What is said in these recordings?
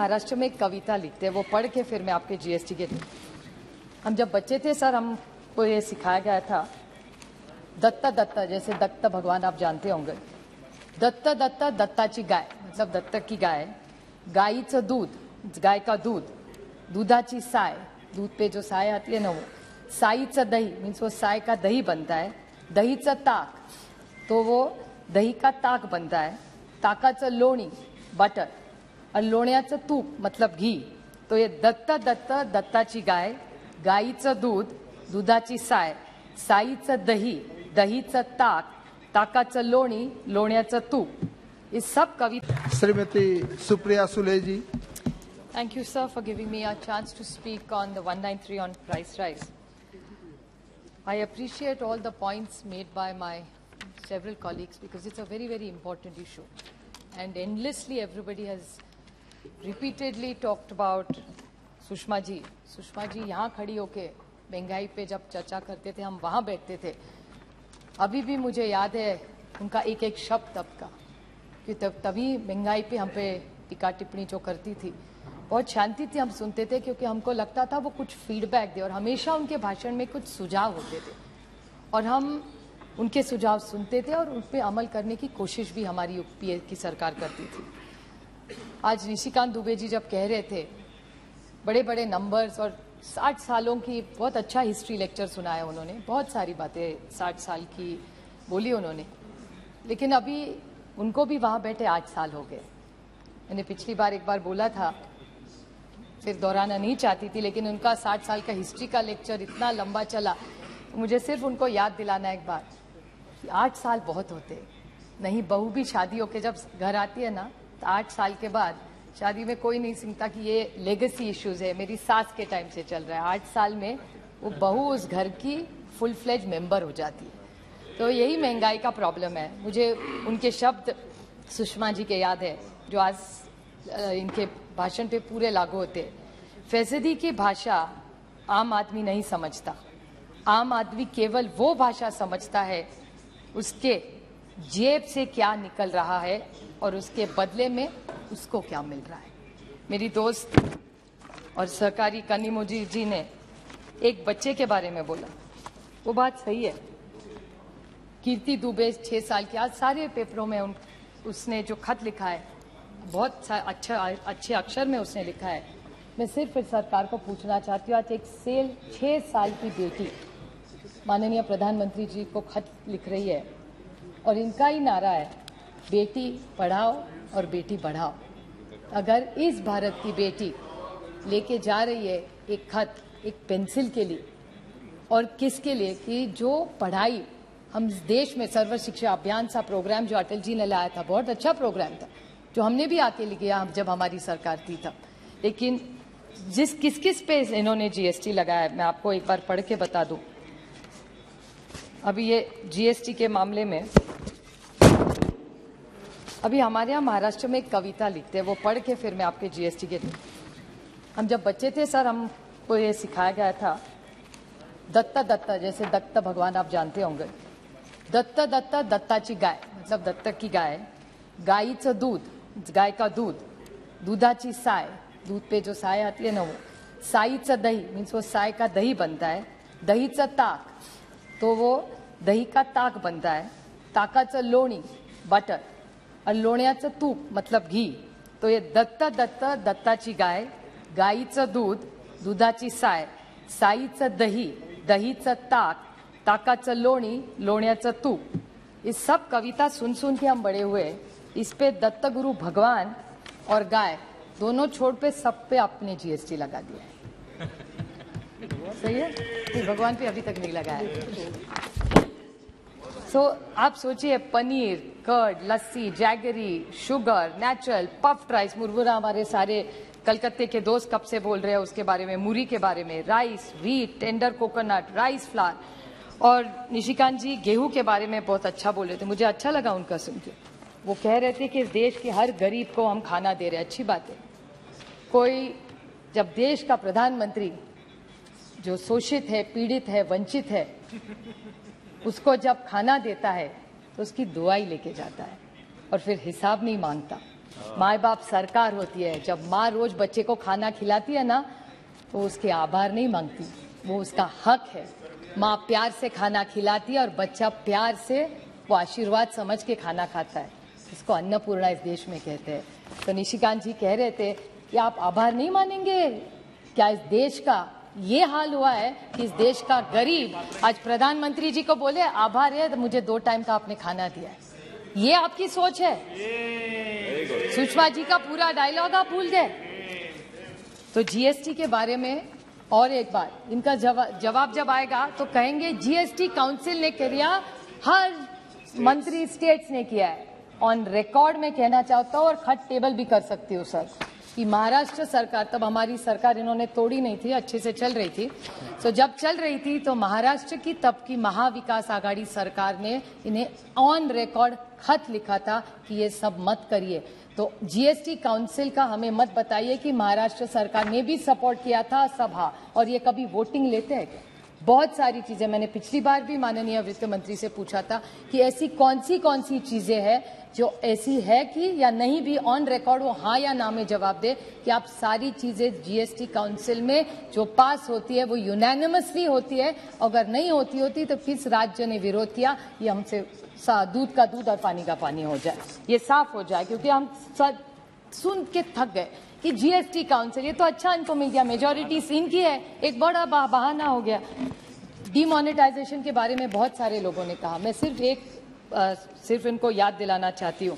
महाराष्ट्र में एक कविता लिखते हैं, वो पढ़ के फिर मैं आपके जीएसटी के लिए। हम जब बच्चे थे सर, हमको ये सिखाया गया था, दत्ता दत्ता, जैसे दत्त भगवान आप जानते होंगे, दत्ता दत्ता दत्ताची गाय, मतलब दत्तक की गाय, गाईचं दूध, गाय का दूध, दुधाची साय, दूध पे जो साय आती है ना, वो साईचं दही, मीन्स वो साय का दही बनता है, दहीचं ताक, तो वो दही का ताक बनता है, ताकाचं लोणी, बटर, और लोण्याचं तूप मतलब घी, तो ये दत्त दत्त दत्ताची गाय, गाईचं दूध, दुधाची साय, साईचं दही, दहीचं ताक, ताकाचं लोणी, लोण्याचं तूप, ये सब कविता। श्रीमती सुप्रिया सुले जी। Thank you, sir, for giving me a chance to speak on the 193 on price rise. I appreciate all the points made by my several colleagues because it's a very, very important issue. And endlessly everybody has repeatedly talked about Sushma ji. Sushma ji यहाँ खड़ी होके महंगाई पे जब चर्चा करते थे, हम वहाँ बैठते थे, अभी भी मुझे याद है उनका एक एक शब्द तब का, कि तभी महंगाई पे हम पे टीका टिप्पणी जो करती थी, बहुत शांति थी, हम सुनते थे, क्योंकि हमको लगता था वो कुछ फीडबैक दे, और हमेशा उनके भाषण में कुछ सुझाव होते थे और हम उनके सुझाव सुनते थे और उन पर अमल करने की कोशिश भी हमारी यूपीए की सरकार करती थी। आज निशिकांत दुबे जी जब कह रहे थे बड़े बड़े नंबर्स और 60 सालों की, बहुत अच्छा हिस्ट्री लेक्चर सुनाया उन्होंने, बहुत सारी बातें 60 साल की बोली उन्होंने, लेकिन अभी उनको भी वहाँ बैठे 8 साल हो गए। मैंने पिछली बार एक बार बोला था, फिर दोहराना नहीं चाहती थी, लेकिन उनका 60 साल का हिस्ट्री का लेक्चर इतना लंबा चला, तो मुझे सिर्फ उनको याद दिलाना एक बार कि 8 साल बहुत होते हैं। नहीं, बहू भी शादी होके जब घर आती है ना, तो 8 साल के बाद शादी में कोई नहीं सुनता कि ये लेगेसी इश्यूज है, मेरी सास के टाइम से चल रहा है। 8 साल में वो बहू उस घर की फुल फ्लेज मेंबर हो जाती है। तो यही महंगाई का प्रॉब्लम है। मुझे उनके शब्द सुषमा जी के याद है, जो आज इनके भाषण पे पूरे लागू होते। फैसदी की भाषा आम आदमी नहीं समझता, आम आदमी केवल वो भाषा समझता है उसके जेब से क्या निकल रहा है और उसके बदले में उसको क्या मिल रहा है। मेरी दोस्त और सहकारी कनिमोजी जी ने एक बच्चे के बारे में बोला, वो बात सही है। कीर्ति दुबे 6 साल की, आज सारे पेपरों में उसने जो खत लिखा है, बहुत अच्छे अक्षर में उसने लिखा है। मैं सिर्फ सरकार को पूछना चाहती हूँ, आज एक 6 साल की बेटी माननीय प्रधानमंत्री जी को खत लिख रही है और इनका ही नारा है, बेटी पढ़ाओ और बेटी बढ़ाओ। अगर इस भारत की बेटी लेके जा रही है एक खत, एक पेंसिल के लिए, और किसके लिए, कि जो पढ़ाई हम देश में सर्व शिक्षा अभियान सा प्रोग्राम जो अटल जी ने लाया था, बहुत अच्छा प्रोग्राम था, जो हमने भी आके लिया जब हमारी सरकार थी तब, लेकिन किस किस पे इन्होंने जीएसटी लगाया, मैं आपको एक बार पढ़ के बता दूं। अभी ये जीएसटी के मामले में, अभी हमारे यहाँ महाराष्ट्र में एक कविता लिखते हैं, वो पढ़ के फिर मैं आपके जीएसटी के लिए। हम जब बच्चे थे सर, हमको ये सिखाया गया था, दत्ता दत्ता, जैसे दत्त भगवान आप जानते होंगे, दत्ता दत्ता दत्ताची गाय, मतलब दत्तक की गाय, गाईचं दूध, गाय का दूध, दुधाची साय, दूध पे जो साय आती है ना, वो साईचं दही, मीन्स वो साय का दही बनता है, दहीचं ताक, तो वो दही का ताक बनता है, ताकाचं लोणी, बटर, और लोण्याचं तूप मतलब घी, तो ये दत्त दत्त दत्ताची गाय, गाईचं दूध, दुधाची साय, साईचं दही, दहीचं ताक, ताकाचं लोणी, लोण्याचं तूप, ये सब कविता सुन सुन के हम बड़े हुए। इस पे दत्त गुरु भगवान और गाय दोनों छोड़ पे सब पे आपने जीएसटी लगा दिया है। सही है? नहीं, भगवान पे अभी तक नहीं लगाया। आप सोचिए, paneer, curd, lassi, jaggery, sugar, natural, puffed rice, मुरमुरा, हमारे सारे कलकत्ते के दोस्त कब से बोल रहे हैं उसके बारे में, मूरी के बारे में, rice, wheat, tender coconut, rice flour, और निशिकांत जी गेहूं के बारे में बहुत अच्छा बोल रहे थे, मुझे अच्छा लगा उनका सुन के। वो कह रहे थे कि इस देश के हर गरीब को हम खाना दे रहे हैं, अच्छी बात है। कोई जब देश का प्रधानमंत्री जो शोषित है, पीड़ित है, वंचित है, उसको जब खाना देता है तो उसकी दुआई लेके जाता है और फिर हिसाब नहीं मांगता। माँ बाप सरकार होती है। जब माँ रोज बच्चे को खाना खिलाती है ना, तो उसके आभार नहीं मांगती, वो उसका हक है। माँ प्यार से खाना खिलाती है और बच्चा प्यार से वो आशीर्वाद समझ के खाना खाता है। इसको अन्नपूर्णा इस देश में कहते हैं। तो निशिकांत जी कह रहे थे कि आप आभार नहीं मानेंगे क्या? इस देश का ये हाल हुआ है कि इस देश का गरीब आज प्रधानमंत्री जी को बोले आभार है तो मुझे 2 टाइम का आपने खाना दिया है। ये आपकी सोच है? सुषमा जी का पूरा डायलॉग आप भूल गए। तो जीएसटी के बारे में और एक बार इनका जवाब जब आएगा तो कहेंगे जीएसटी काउंसिल ने किया, हर मंत्री स्टेट्स ने किया है। ऑन रिकॉर्ड में कहना चाहता हूं और खट टेबल भी कर सकती हूँ सर कि महाराष्ट्र सरकार, तब हमारी सरकार इन्होंने तोड़ी नहीं थी, अच्छे से चल रही थी। तो जब चल रही थी तो महाराष्ट्र की तब की महाविकास आघाड़ी सरकार ने इन्हें ऑन रिकॉर्ड खत लिखा था कि ये सब मत करिए। तो जीएसटी काउंसिल का हमें मत बताइए कि महाराष्ट्र सरकार ने भी सपोर्ट किया था सभा, और ये कभी वोटिंग लेते हैं क्या? बहुत सारी चीजें मैंने पिछली बार भी माननीय वित्त मंत्री से पूछा था कि ऐसी कौन सी चीजें हैं जो ऐसी है कि या नहीं भी ऑन रिकॉर्ड वो हाँ या ना में जवाब दे कि आप सारी चीजें जीएसटी काउंसिल में जो पास होती है वो यूनानिमसली होती है, अगर नहीं होती तो किस राज्य ने विरोध किया, ये हमसे दूध का दूध और पानी का पानी हो जाए, ये साफ हो जाए। क्योंकि हम सुन के थक गए कि जीएसटी काउंसिल, ये तो अच्छा इनको मिल गया, मेजोरिटी सीन की है, एक बड़ा बहाना हो गया। डीमोनेटाइजेशन के बारे में बहुत सारे लोगों ने कहा, मैं सिर्फ इनको याद दिलाना चाहती हूँ।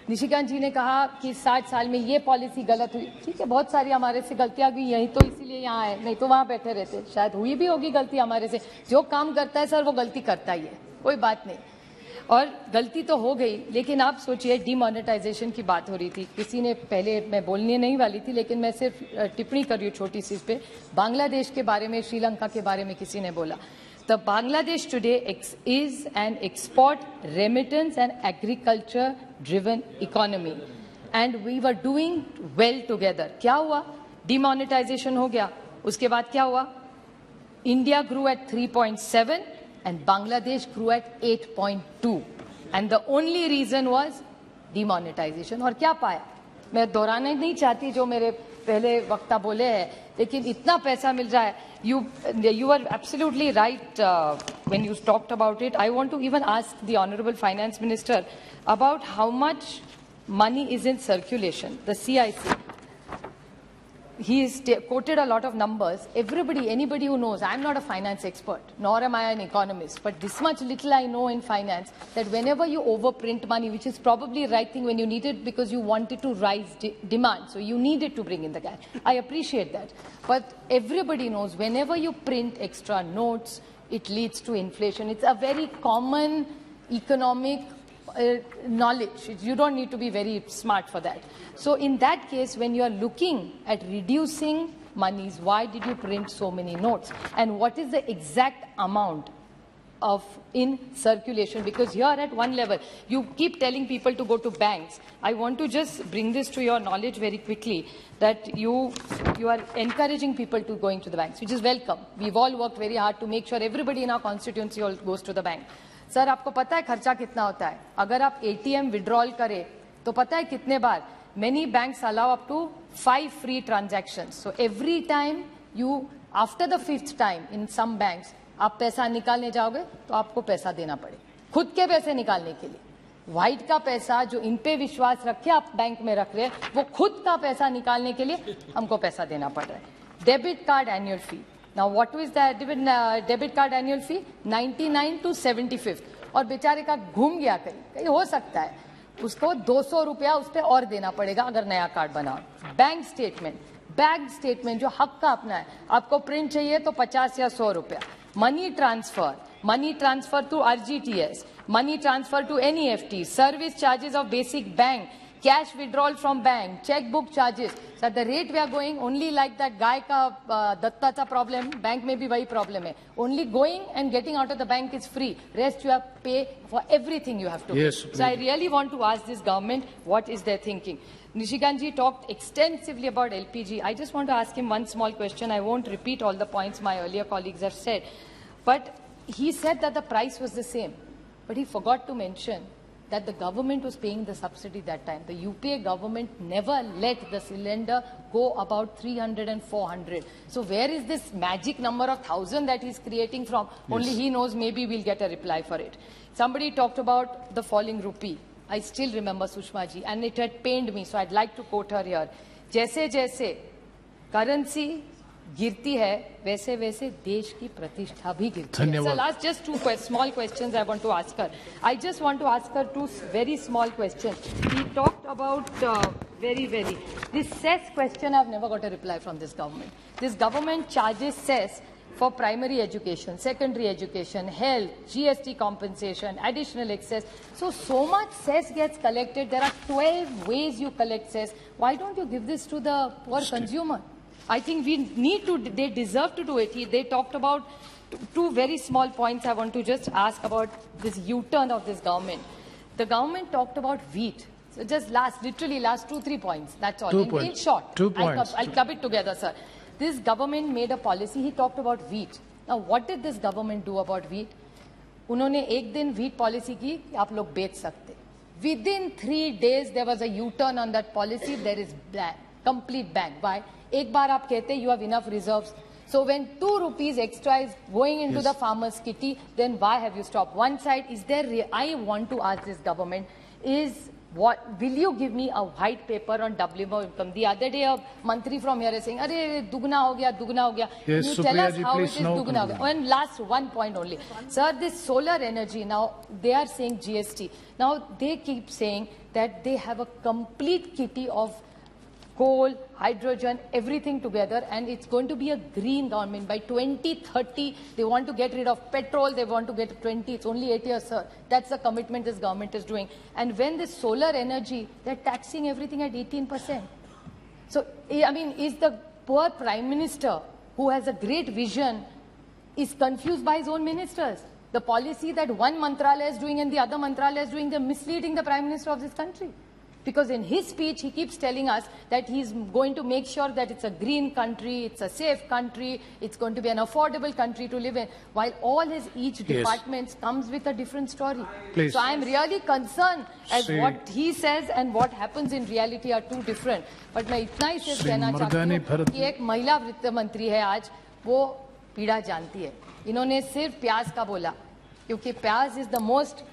निशिकांत जी ने कहा कि 60 साल में ये पॉलिसी गलत हुई। ठीक है, बहुत सारी हमारे से गलतियां हुई, यही तो इसीलिए यहाँ है, नहीं तो वहां बैठे रहते। शायद हुई भी होगी गलती हमारे से, जो काम करता है सर वो गलती करता ही है, कोई बात नहीं, और गलती तो हो गई। लेकिन आप सोचिए, डीमोनेटाइजेशन की बात हो रही थी, किसी ने पहले, मैं बोलने नहीं वाली थी लेकिन मैं सिर्फ टिप्पणी कर रही हूँ छोटी सी इस पे, बांग्लादेश के बारे में, श्रीलंका के बारे में किसी ने बोला। The Bangladesh today is an export, remittance and agriculture driven economy and we were doing well together. क्या हुआ? Demonetization हो गया, उसके बाद क्या हुआ? India grew at 3.7 and Bangladesh grew at 8.2 and the only reason was demonetization। और क्या पाया? मैं दोहराना नहीं चाहती जो मेरे पहले वक्ता बोले हैं, लेकिन इतना पैसा मिल रहा है। You are absolutely right when you talked about it. I want to even ask the Honorable Finance Minister about how much money is in circulation. The CIC, he has quoted a lot of numbers. Anybody who knows, I'm not a finance expert, nor am I an economist, but this much little I know in finance, that whenever you overprint money, which is probably the right thing when you need it because you wanted to rise demand, so you needed to bring in the cash. I appreciate that. But everybody knows whenever you print extra notes, it leads to inflation. It's a very common economic knowledge. You don't need to be very smart for that. So in that case, when you are looking at reducing monies, why did you print so many notes? And what is the exact amount of in circulation? Because here at one level, you keep telling people to go to banks. I want to just bring this to your knowledge very quickly, that you are encouraging people to going to the banks, which is welcome. We've all worked very hard to make sure everybody in our constituency all goes to the bank. Sir, आपको पता है खर्चा कितना होता है? अगर आप ATM withdrawal करें तो पता है कितने बार? Many banks allow up to 5 free transactions. So every time you, after the 5th time in some banks, आप पैसा निकालने जाओगे तो आपको पैसा देना पड़े, खुद के पैसे निकालने के लिए। व्हाइट का पैसा जो इन पे विश्वास रखे आप बैंक में रख रहे हैं, वो खुद का पैसा निकालने के लिए हमको पैसा देना पड़ रहा है। Debit card annual fee, now what is the debit card annual fee? 99 to 75th, और बेचारे का घूम गया कहीं हो सकता है उसको 200 रुपया उस पर और देना पड़ेगा अगर नया कार्ड बनाओ। बैंक स्टेटमेंट जो हक का अपना है, आपको प्रिंट चाहिए तो 50 या 100 रुपया। Money transfer to RGTS, money transfer to NEFT, service charges of basic bank, cash withdrawal from bank, checkbook charges. So at the rate we are going, only like that guy का दत्ता का problem, bank में भी वही problem है. Only going and getting out of the bank is free. Rest you have to pay for everything you have to. Yes, pay. So I really want to ask this government, what is their thinking? Nishikant ji talked extensively about LPG. I just want to ask him one small question. I won't repeat all the points my earlier colleagues have said. But he said that the price was the same. But he forgot to mention that the government was paying the subsidy that time. The UPA government never let the cylinder go about 300 and 400. So where is this magic number of 1,000 that he's creating from? Yes. Only he knows. Maybe we'll get a reply for it. Somebody talked about the falling rupee. I still remember Sushma ji, and it had pained me, so I'd like to quote her here. जैसे जैसे currency गिरती है वैसे वैसे देश की प्रतिष्ठा भी गिरती है. So last just two small questions I want to ask her. I just want to ask her two very small questions. He talked about this cess question. I've never got a reply from this government. This government charges cess for primary education, secondary education, health, GST compensation, additional excess. So much cess gets collected. There are 12 ways you collect cess. Why don't you give this to the poor consumer? I think we need to, they deserve to do it. They talked about two very small points I want to just ask about this U-turn of this government. The government talked about wheat. So just literally last 2-3 points. That's all. In short. 2 points. I'll club it together, sir. This government made a policy. He talked about wheat. Now, what did this government do about wheat? उन्होंने एक दिन wheat policy की कि आप लोग बेच सकते. Within 3 days, there was a U-turn on that policy. There is complete ban. Why? एक बार आप कहते you have enough reserves. So when 2 rupees extra is going into the farmer's kitty, then why have you stopped? One side, is there, I want to ask this government, will you give me a white paper on WMO income? The other day, a mantri from here is saying, "Arey, dugna ho gaya, dugna ho gaya." Yes, you tell us ji, how it is dugna ho gaya. And last one point only. Sir, this solar energy, now they are saying GST. Now they keep saying that they have a complete kitty of coal, hydrogen, everything together, and it's going to be a green government. By 2030, they want to get rid of petrol, they want to get 20, it's only 8 years, sir. That's the commitment this government is doing. And when this solar energy, they're taxing everything at 18%. So, I mean, is the poor Prime Minister, who has a great vision, is confused by his own ministers? The policy that one Mantralaya is doing and the other Mantralaya is doing, they're misleading the Prime Minister of this country. Because in his speech, he keeps telling us that he's going to make sure that it's a green country, it's a safe country, it's going to be an affordable country to live in, while all his each departments comes with a different story. Please. So I'm really concerned as what he says and what happens in reality are two different. But मैं इतना ही सिर्फ कहना चाहती हूँ कि एक महिला वित्त मंत्री है आज, वो पीड़ा जानती है. इन्होंने सिर्फ प्याज का बोला, क्योंकि प्याज इज द मोस्ट,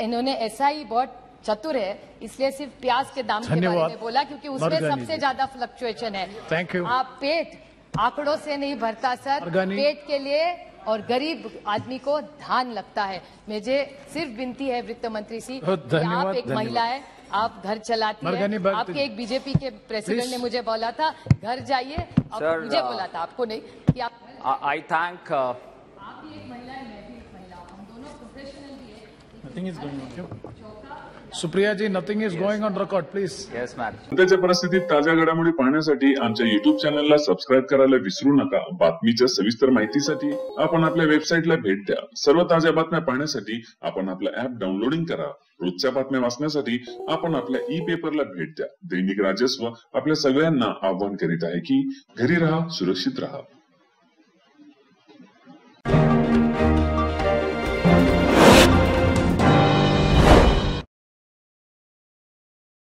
इन्होंने ऐसा ही बहुत चतुर है, इसलिए सिर्फ प्याज के दाम के बारे में बोला, क्योंकि उसमें सबसे ज्यादा फ्लक्चुएशन है. Thank you. आप पेट आंकड़ों से नहीं भरता सर, पेट के लिए और गरीब आदमी को धान लगता है. मुझे सिर्फ विनती है वित्त मंत्री सी, आप एक महिला है, आप घर चलाती है. आपके एक बीजेपी के प्रेसिडेंट ने मुझे बोला था घर जाइए, मुझे बोला था, आपको नहीं, कि आप आई थैंक आप भी एक महिला है, मैं भी एक महिला हूं, हम दोनों प्रोफेशनल भी है. Nothing is going on. Supriya ji, nothing is going on record, please. Yes ma'am. सध्याच्या परिस्थितीत ताज्या घडामोडी पाहण्यासाठी आमच्या युट्यूब चॅनलला सबस्क्राईब करायला विसरू नका. बातमीच्या सविस्तर माहितीसाठी आपण आपल्या वेबसाईटला भेट द्या. सर्व ताज्या बातम्या पाहण्यासाठी आपण आपलं ऍप डाउनलोडिंग करा. रोजच्या बातम्या वाचण्यासाठी आपण आपल्या ई-पेपरला भेट द्या. दैनिक राजस्व आपल्या सगळ्यांना आवाहन करीत आहे की घरी राहा, सुरक्षित राहा.